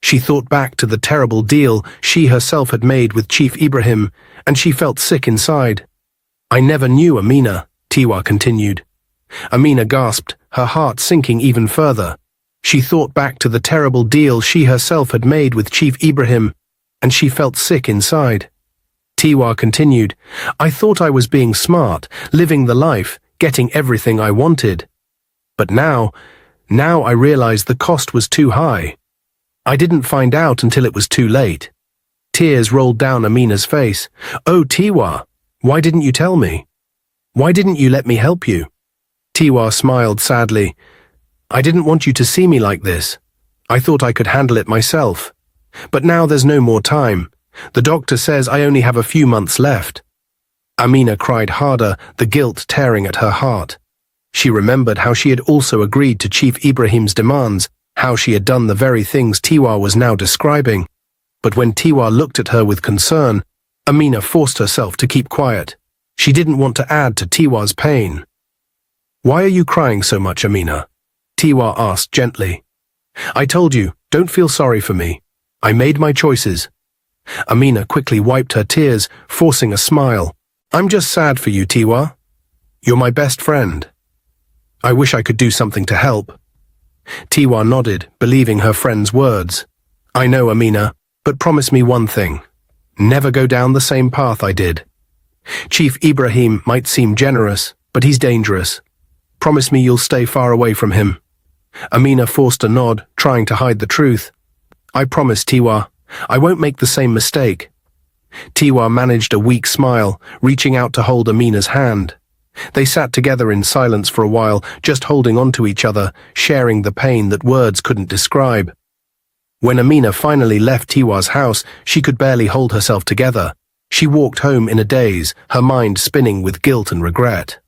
She thought back to the terrible deal she herself had made with Chief Ibrahim, and she felt sick inside. "I never knew Amina," Tiwa continued. Amina gasped, her heart sinking even further. She thought back to the terrible deal she herself had made with Chief Ibrahim, and she felt sick inside. Tiwa continued, "I thought I was being smart, living the life, getting everything I wanted. But now I realized the cost was too high. I didn't find out until it was too late." Tears rolled down Amina's face. "Oh, Tiwa, why didn't you tell me? Why didn't you let me help you?" Tiwa smiled sadly. "I didn't want you to see me like this. I thought I could handle it myself. But now there's no more time. The doctor says I only have a few months left." Amina cried harder, the guilt tearing at her heart. She remembered how she had also agreed to Chief Ibrahim's demands, how she had done the very things Tiwa was now describing. But when Tiwa looked at her with concern, Amina forced herself to keep quiet. She didn't want to add to Tiwa's pain. "Why are you crying so much, Amina?" Tiwa asked gently. "I told you, don't feel sorry for me. I made my choices." Amina quickly wiped her tears, forcing a smile. "I'm just sad for you, Tiwa. You're my best friend. I wish I could do something to help." Tiwa nodded, believing her friend's words. "I know, Amina, but promise me one thing. Never go down the same path I did. Chief Ibrahim might seem generous, but he's dangerous. Promise me you'll stay far away from him." Amina forced a nod, trying to hide the truth. "I promise, Tiwa. I won't make the same mistake." Tiwa managed a weak smile, reaching out to hold Amina's hand. They sat together in silence for a while, just holding on to each other, sharing the pain that words couldn't describe. When Amina finally left Tiwa's house, she could barely hold herself together. She walked home in a daze, her mind spinning with guilt and regret.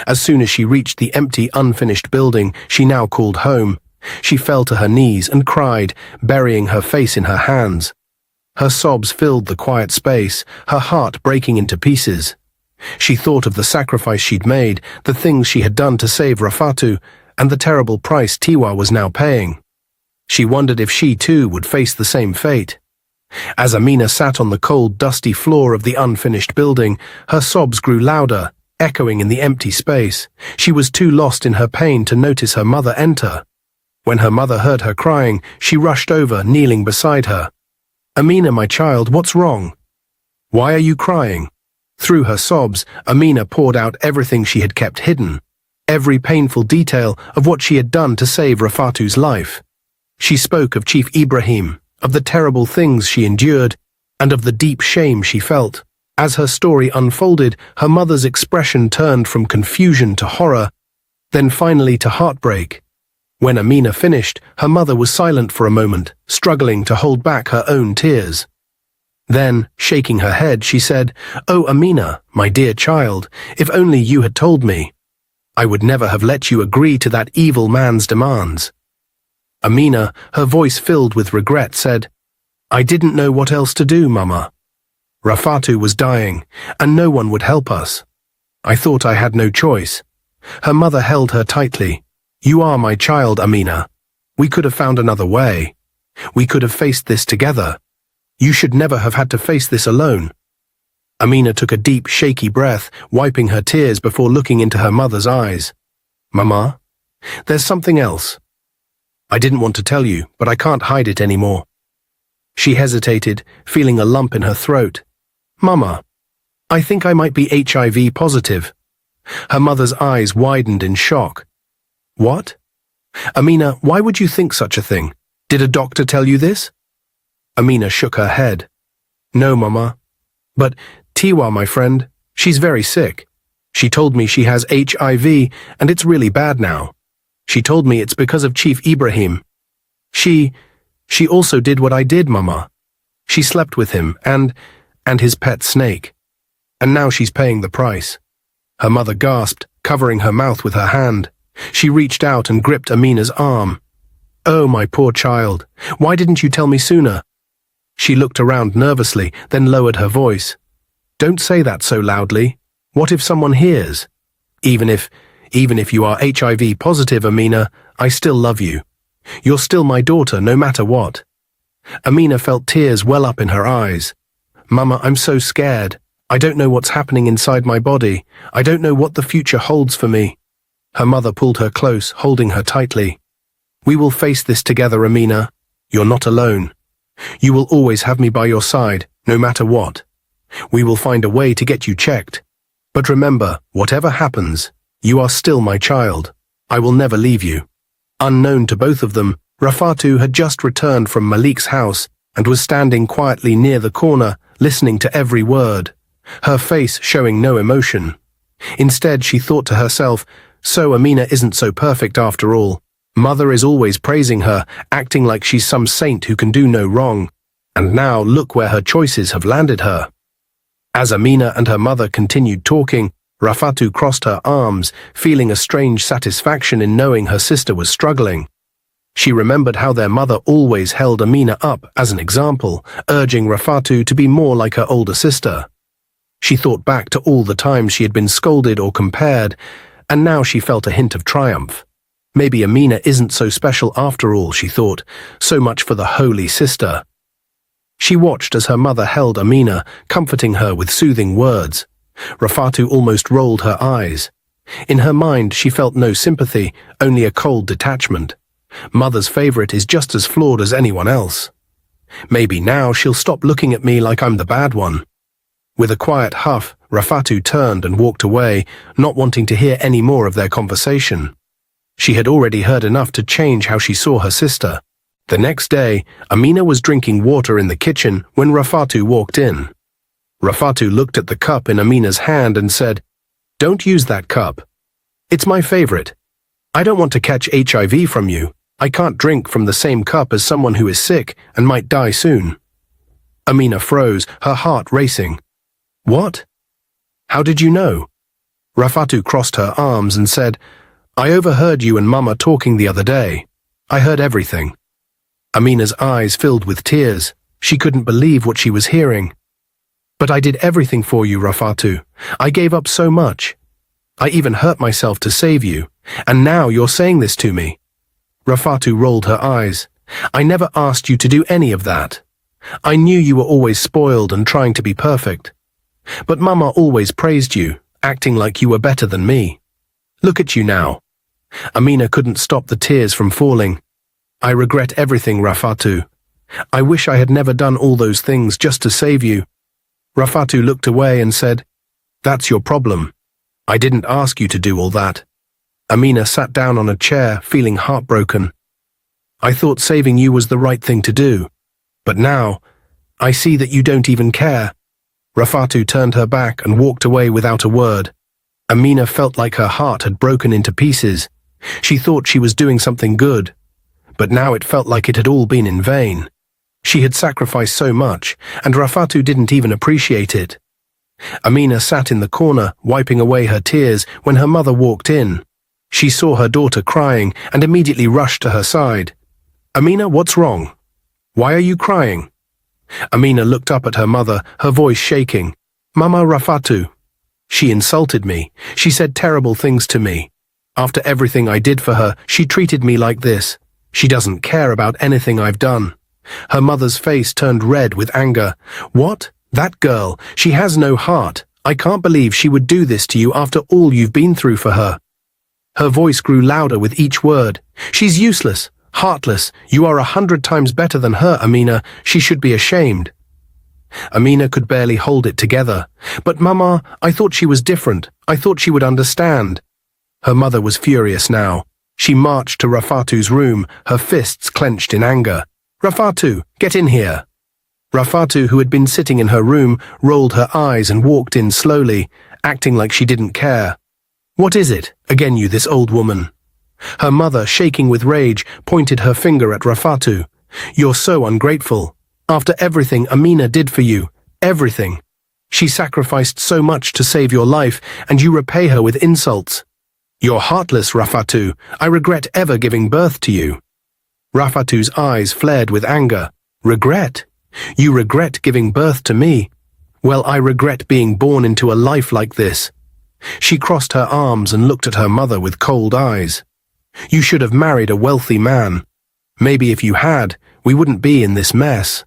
As soon as she reached the empty, unfinished building she now called home, she fell to her knees and cried, burying her face in her hands. Her sobs filled the quiet space, her heart breaking into pieces. She thought of the sacrifice she'd made, the things she had done to save Rafatu, and the terrible price Tiwa was now paying. She wondered if she too would face the same fate. As Amina sat on the cold, dusty floor of the unfinished building, her sobs grew louder, echoing in the empty space. She was too lost in her pain to notice her mother enter. When her mother heard her crying, she rushed over, kneeling beside her. "Amina, my child, what's wrong? Why are you crying?" Through her sobs, Amina poured out everything she had kept hidden, every painful detail of what she had done to save Rafatu's life. She spoke of Chief Ibrahim, of the terrible things she endured, and of the deep shame she felt. As her story unfolded, her mother's expression turned from confusion to horror, then finally to heartbreak. When Amina finished, her mother was silent for a moment, struggling to hold back her own tears. Then, shaking her head, she said, "Oh, Amina, my dear child, if only you had told me. I would never have let you agree to that evil man's demands." Amina, her voice filled with regret, said, "I didn't know what else to do, Mama. Rafatu was dying, and no one would help us. I thought I had no choice." Her mother held her tightly. "You are my child, Amina. We could have found another way. We could have faced this together. You should never have had to face this alone." Amina took a deep, shaky breath, wiping her tears before looking into her mother's eyes. "Mama, there's something else. I didn't want to tell you, but I can't hide it anymore." She hesitated, feeling a lump in her throat. "Mama, I think I might be HIV positive." Her mother's eyes widened in shock. "What? Amina, why would you think such a thing? Did a doctor tell you this?" Amina shook her head. "No, Mama. But Tiwa, my friend, she's very sick. She told me she has HIV, and it's really bad now. She told me it's because of Chief Ibrahim. She also did what I did, Mama. She slept with him and his pet snake. And now she's paying the price." Her mother gasped, covering her mouth with her hand. She reached out and gripped Amina's arm. "Oh, my poor child, why didn't you tell me sooner?" She looked around nervously, then lowered her voice. "Don't say that so loudly. What if someone hears? Even if you are HIV positive, Amina, I still love you. You're still my daughter, no matter what." Amina felt tears well up in her eyes. "Mama, I'm so scared. I don't know what's happening inside my body. I don't know what the future holds for me." Her mother pulled her close, holding her tightly. "We will face this together, Amina. You're not alone. You will always have me by your side, no matter what. We will find a way to get you checked. But remember, whatever happens, you are still my child. I will never leave you." Unknown to both of them, Rafatu had just returned from Malik's house and was standing quietly near the corner, listening to every word, her face showing no emotion. Instead, she thought to herself, so Amina isn't so perfect after all. Mother is always praising her, acting like she's some saint who can do no wrong. And now look where her choices have landed her. As Amina and her mother continued talking, Rafatu crossed her arms, feeling a strange satisfaction in knowing her sister was struggling. She remembered how their mother always held Amina up as an example, urging Rafatu to be more like her older sister. She thought back to all the times she had been scolded or compared, and now she felt a hint of triumph. Maybe Amina isn't so special after all, she thought, so much for the holy sister. She watched as her mother held Amina, comforting her with soothing words. Rafatu almost rolled her eyes. In her mind, she felt no sympathy, only a cold detachment. Mother's favorite is just as flawed as anyone else. Maybe now she'll stop looking at me like I'm the bad one. With a quiet huff, Rafatu turned and walked away, not wanting to hear any more of their conversation. She had already heard enough to change how she saw her sister. The next day, Amina was drinking water in the kitchen when Rafatu walked in. Rafatu looked at the cup in Amina's hand and said, "Don't use that cup. It's my favorite. I don't want to catch HIV from you. I can't drink from the same cup as someone who is sick and might die soon." Amina froze, her heart racing. "What? How did you know?" Rafatu crossed her arms and said, "I overheard you and Mama talking the other day. I heard everything." Amina's eyes filled with tears. She couldn't believe what she was hearing. "But I did everything for you, Rafatu. I gave up so much. I even hurt myself to save you, and now you're saying this to me." Rafatu rolled her eyes. "I never asked you to do any of that. I knew you were always spoiled and trying to be perfect. But Mama always praised you, acting like you were better than me. Look at you now." Amina couldn't stop the tears from falling. "I regret everything, Rafatu. I wish I had never done all those things just to save you." Rafatu looked away and said, "That's your problem. I didn't ask you to do all that." Amina sat down on a chair, feeling heartbroken. "I thought saving you was the right thing to do. But now, I see that you don't even care." Rafatu turned her back and walked away without a word. Amina felt like her heart had broken into pieces. She thought she was doing something good, but now it felt like it had all been in vain. She had sacrificed so much, and Rafatu didn't even appreciate it. Amina sat in the corner, wiping away her tears, when her mother walked in. She saw her daughter crying and immediately rushed to her side. "Amina, what's wrong? Why are you crying?" Amina looked up at her mother, her voice shaking. "Mama, Rafatu. She insulted me. She said terrible things to me. After everything I did for her, she treated me like this. She doesn't care about anything I've done." Her mother's face turned red with anger. "What? That girl, she has no heart. I can't believe she would do this to you after all you've been through for her." Her voice grew louder with each word. "She's useless, heartless. You are 100 times better than her, Amina. She should be ashamed." Amina could barely hold it together. "But Mama, I thought she was different. I thought she would understand." Her mother was furious now. She marched to Rafatu's room, her fists clenched in anger. "Rafatu, get in here." Rafatu, who had been sitting in her room, rolled her eyes and walked in slowly, acting like she didn't care. "What is it? Again you, this old woman." Her mother, shaking with rage, pointed her finger at Rafatu. "You're so ungrateful. After everything Amina did for you, everything. She sacrificed so much to save your life, and you repay her with insults. You're heartless, Rafatu. I regret ever giving birth to you. Rafatu's eyes flared with anger. Regret? You regret giving birth to me? Well, I regret being born into a life like this. She crossed her arms and looked at her mother with cold eyes. You should have married a wealthy man. Maybe if you had, we wouldn't be in this mess.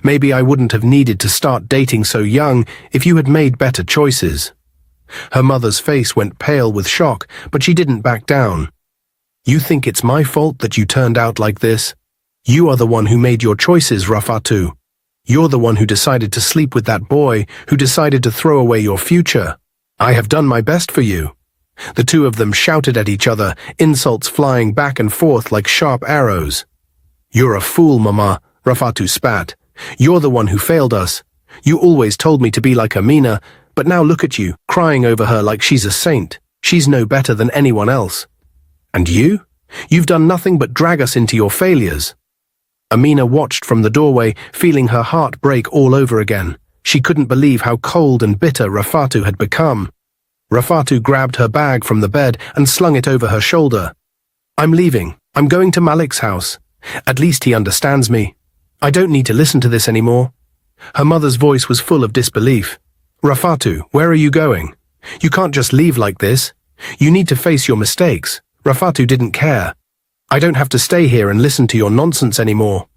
Maybe I wouldn't have needed to start dating so young if you had made better choices. Her mother's face went pale with shock, but she didn't back down. You think it's my fault that you turned out like this? You are the one who made your choices, Rafatu. You're the one who decided to sleep with that boy, who decided to throw away your future. I have done my best for you. The two of them shouted at each other, insults flying back and forth like sharp arrows. You're a fool, Mama, Rafatu spat. You're the one who failed us. You always told me to be like Amina, but now look at you, crying over her like she's a saint. She's no better than anyone else. And you? You've done nothing but drag us into your failures. Amina watched from the doorway, feeling her heart break all over again. She couldn't believe how cold and bitter Rafatu had become. Rafatu grabbed her bag from the bed and slung it over her shoulder. I'm leaving. I'm going to Malik's house. At least he understands me. I don't need to listen to this anymore. Her mother's voice was full of disbelief. Rafatu, where are you going? You can't just leave like this. You need to face your mistakes. Rafatu didn't care. I don't have to stay here and listen to your nonsense anymore.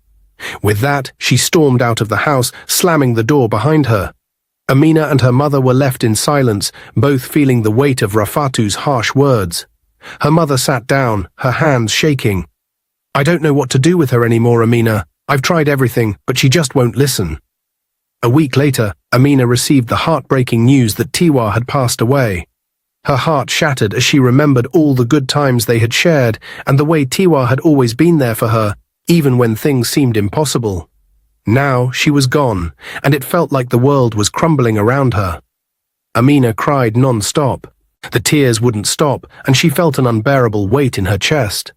With that, she stormed out of the house, slamming the door behind her. Amina and her mother were left in silence, both feeling the weight of Rafatu's harsh words. Her mother sat down, her hands shaking. I don't know what to do with her anymore, Amina. I've tried everything, but she just won't listen. A week later, Amina received the heartbreaking news that Tiwa had passed away. Her heart shattered as she remembered all the good times they had shared and the way Tiwa had always been there for her, even when things seemed impossible. Now she was gone, and it felt like the world was crumbling around her. Amina cried non-stop. The tears wouldn't stop, and she felt an unbearable weight in her chest.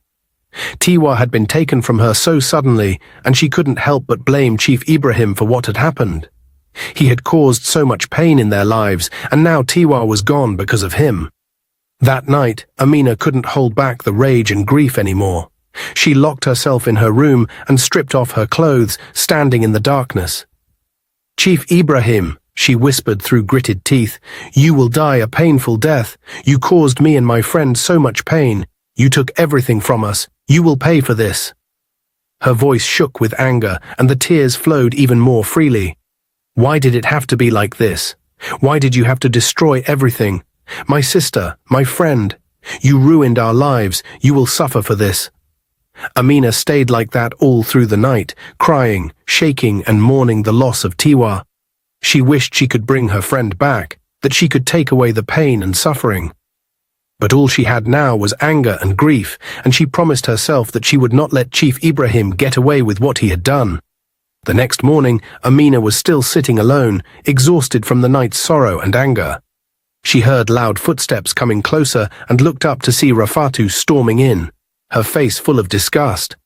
Tiwa had been taken from her so suddenly, and she couldn't help but blame Chief Ibrahim for what had happened. He had caused so much pain in their lives, and now Tiwa was gone because of him. That night, Amina couldn't hold back the rage and grief anymore. She locked herself in her room and stripped off her clothes, standing in the darkness. Chief Ibrahim, she whispered through gritted teeth, you will die a painful death. You caused me and my friend so much pain. You took everything from us. You will pay for this. Her voice shook with anger, and the tears flowed even more freely. Why did it have to be like this? Why did you have to destroy everything? My sister, my friend. You ruined our lives. You will suffer for this. Amina stayed like that all through the night, crying, shaking and mourning the loss of Tiwa. She wished she could bring her friend back, that she could take away the pain and suffering. But all she had now was anger and grief, and she promised herself that she would not let Chief Ibrahim get away with what he had done. The next morning, Amina was still sitting alone, exhausted from the night's sorrow and anger. She heard loud footsteps coming closer and looked up to see Rafatu storming in, her face full of disgust.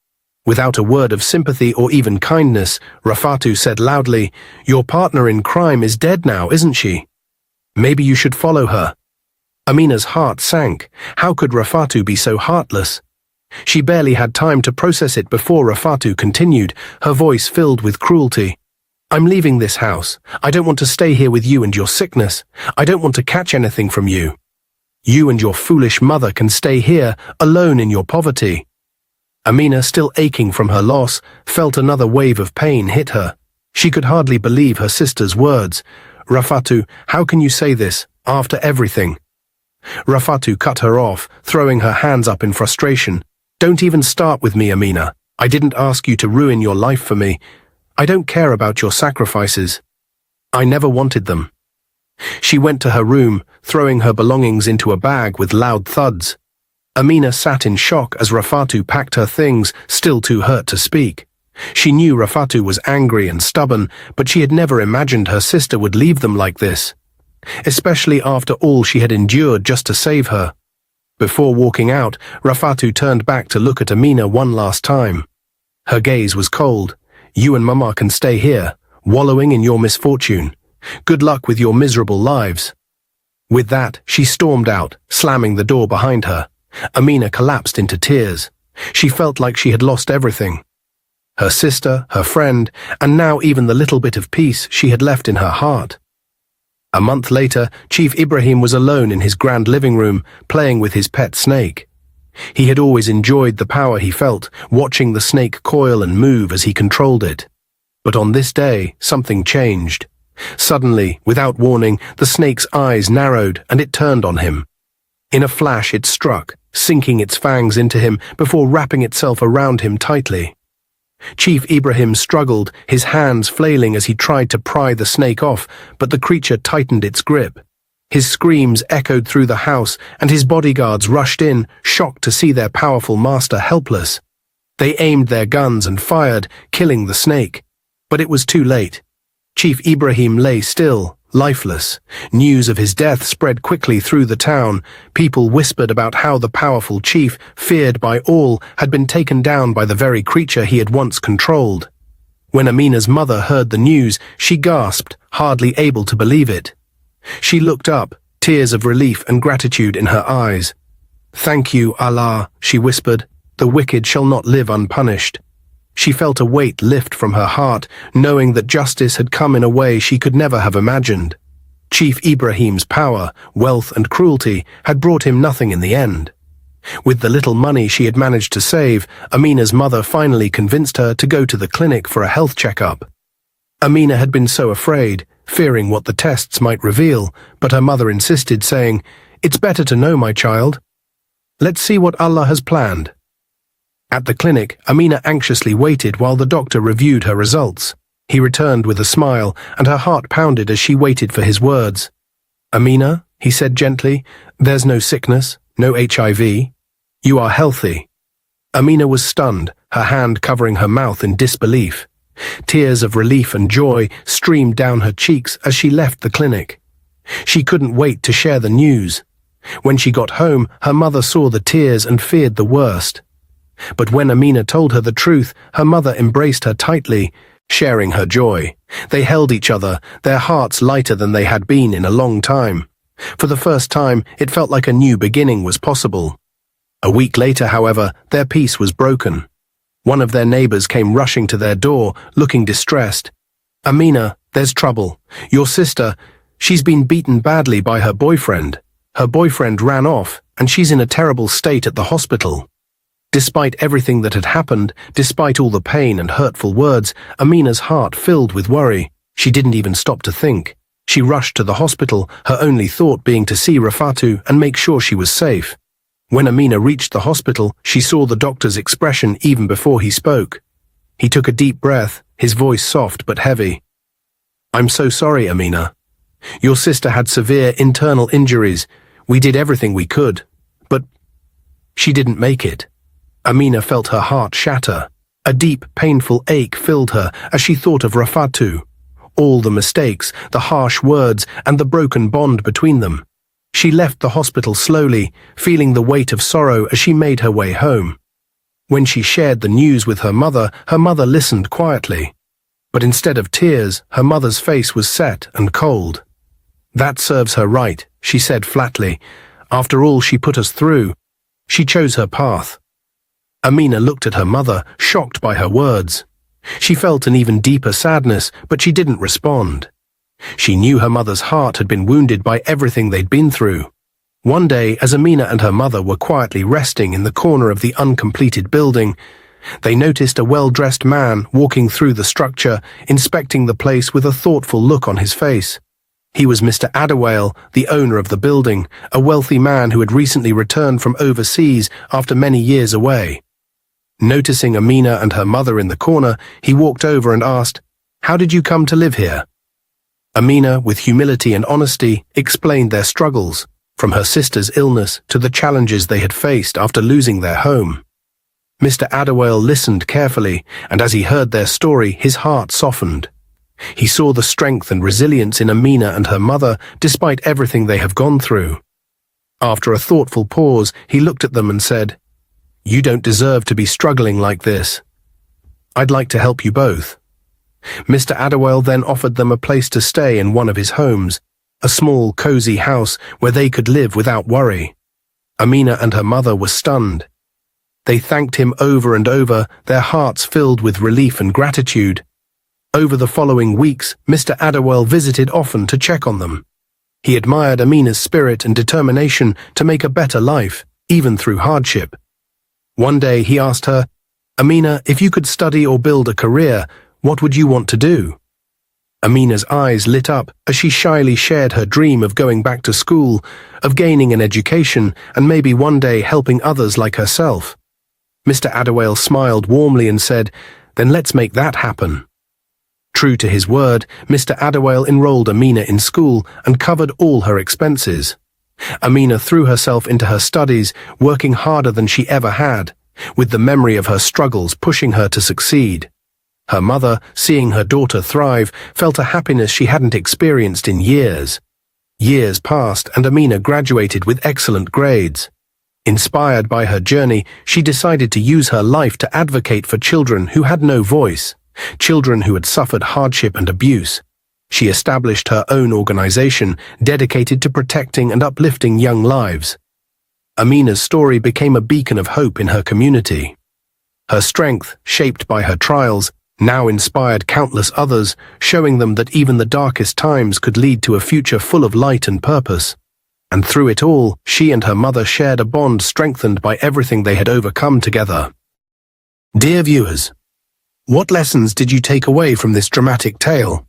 Without a word of sympathy or even kindness, Rafatu said loudly, "Your partner in crime is dead now, isn't she? Maybe you should follow her." Amina's heart sank. How could Rafatu be so heartless? She barely had time to process it before Rafatu continued, her voice filled with cruelty. I'm leaving this house. I don't want to stay here with you and your sickness. I don't want to catch anything from you. You and your foolish mother can stay here, alone in your poverty. Amina, still aching from her loss, felt another wave of pain hit her. She could hardly believe her sister's words. Rafatu, how can you say this, after everything? Rafatu cut her off, throwing her hands up in frustration. Don't even start with me, Amina. I didn't ask you to ruin your life for me. I don't care about your sacrifices. I never wanted them. She went to her room, throwing her belongings into a bag with loud thuds. Amina sat in shock as Rafatu packed her things, still too hurt to speak. She knew Rafatu was angry and stubborn, but she had never imagined her sister would leave them like this, especially after all she had endured just to save her. Before walking out, Rafatu turned back to look at Amina one last time. Her gaze was cold. You and Mama can stay here, wallowing in your misfortune. Good luck with your miserable lives." With that, she stormed out, slamming the door behind her. Amina collapsed into tears. She felt like she had lost everything. Her sister, her friend, and now even the little bit of peace she had left in her heart. A month later, Chief Ibrahim was alone in his grand living room, playing with his pet snake. He had always enjoyed the power he felt, watching the snake coil and move as he controlled it. But on this day, something changed. Suddenly, without warning, the snake's eyes narrowed and it turned on him. In a flash it struck, sinking its fangs into him before wrapping itself around him tightly. Chief Ibrahim struggled, his hands flailing as he tried to pry the snake off, but the creature tightened its grip. His screams echoed through the house, and his bodyguards rushed in, shocked to see their powerful master helpless. They aimed their guns and fired, killing the snake. But it was too late. Chief Ibrahim lay still, lifeless. News of his death spread quickly through the town. People whispered about how the powerful chief, feared by all, had been taken down by the very creature he had once controlled. When Amina's mother heard the news, she gasped, hardly able to believe it. She looked up, tears of relief and gratitude in her eyes. "Thank you, Allah," she whispered. "The wicked shall not live unpunished." She felt a weight lift from her heart, knowing that justice had come in a way she could never have imagined. Chief Ibrahim's power, wealth and cruelty had brought him nothing in the end. With the little money she had managed to save, Amina's mother finally convinced her to go to the clinic for a health checkup. Amina had been so afraid, fearing what the tests might reveal, but her mother insisted, saying, "It's better to know, my child. Let's see what Allah has planned." At the clinic, Amina anxiously waited while the doctor reviewed her results. He returned with a smile, and her heart pounded as she waited for his words. "Amina," he said gently, "there's no sickness, no HIV. You are healthy." Amina was stunned, her hand covering her mouth in disbelief. Tears of relief and joy streamed down her cheeks as she left the clinic. She couldn't wait to share the news. When she got home, her mother saw the tears and feared the worst. But when Amina told her the truth, her mother embraced her tightly, sharing her joy. They held each other, their hearts lighter than they had been in a long time. For the first time, it felt like a new beginning was possible. A week later, however, their peace was broken. One of their neighbors came rushing to their door, looking distressed. "Amina, there's trouble. Your sister, she's been beaten badly by her boyfriend. Her boyfriend ran off, and she's in a terrible state at the hospital." Despite everything that had happened, despite all the pain and hurtful words, Amina's heart filled with worry. She didn't even stop to think. She rushed to the hospital, her only thought being to see Rafatu and make sure she was safe. When Amina reached the hospital, she saw the doctor's expression even before he spoke. He took a deep breath, his voice soft but heavy. "I'm so sorry, Amina. Your sister had severe internal injuries. We did everything we could, but she didn't make it." Amina felt her heart shatter. A deep, painful ache filled her as she thought of Rafatu. All the mistakes, the harsh words, and the broken bond between them. She left the hospital slowly, feeling the weight of sorrow as she made her way home. When she shared the news with her mother listened quietly. But instead of tears, her mother's face was set and cold. "That serves her right," she said flatly. "After all she put us through, she chose her path." Amina looked at her mother, shocked by her words. She felt an even deeper sadness, but she didn't respond. She knew her mother's heart had been wounded by everything they'd been through. One day, as Amina and her mother were quietly resting in the corner of the uncompleted building, they noticed a well-dressed man walking through the structure, inspecting the place with a thoughtful look on his face. He was Mr. Adderwale, the owner of the building, a wealthy man who had recently returned from overseas after many years away. Noticing Amina and her mother in the corner, he walked over and asked, "How did you come to live here?" Amina, with humility and honesty, explained their struggles, from her sister's illness to the challenges they had faced after losing their home. Mr. Adderwale listened carefully, and as he heard their story, his heart softened. He saw the strength and resilience in Amina and her mother, despite everything they have gone through. After a thoughtful pause, he looked at them and said, "You don't deserve to be struggling like this. I'd like to help you both." Mr. Adderwell then offered them a place to stay in one of his homes, a small, cozy house where they could live without worry. Amina and her mother were stunned. They thanked him over and over, their hearts filled with relief and gratitude. Over the following weeks, Mr. Adderwell visited often to check on them. He admired Amina's spirit and determination to make a better life, even through hardship. One day he asked her, "Amina, if you could study or build a career, what would you want to do?" Amina's eyes lit up as she shyly shared her dream of going back to school, of gaining an education, and maybe one day helping others like herself. Mr. Adderwell smiled warmly and said, "Then let's make that happen." True to his word, Mr. Adderwell enrolled Amina in school and covered all her expenses. Amina threw herself into her studies, working harder than she ever had, with the memory of her struggles pushing her to succeed. Her mother, seeing her daughter thrive, felt a happiness she hadn't experienced in years. Years passed and Amina graduated with excellent grades. Inspired by her journey, she decided to use her life to advocate for children who had no voice, children who had suffered hardship and abuse. She established her own organization dedicated to protecting and uplifting young lives. Amina's story became a beacon of hope in her community. Her strength, shaped by her trials, now inspired countless others, showing them that even the darkest times could lead to a future full of light and purpose. And through it all, she and her mother shared a bond strengthened by everything they had overcome together. Dear viewers, what lessons did you take away from this dramatic tale?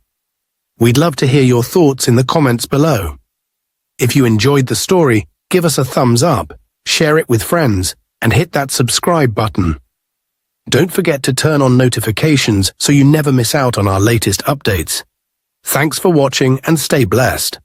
We'd love to hear your thoughts in the comments below. If you enjoyed the story, give us a thumbs up, share it with friends, and hit that subscribe button. Don't forget to turn on notifications so you never miss out on our latest updates. Thanks for watching and stay blessed.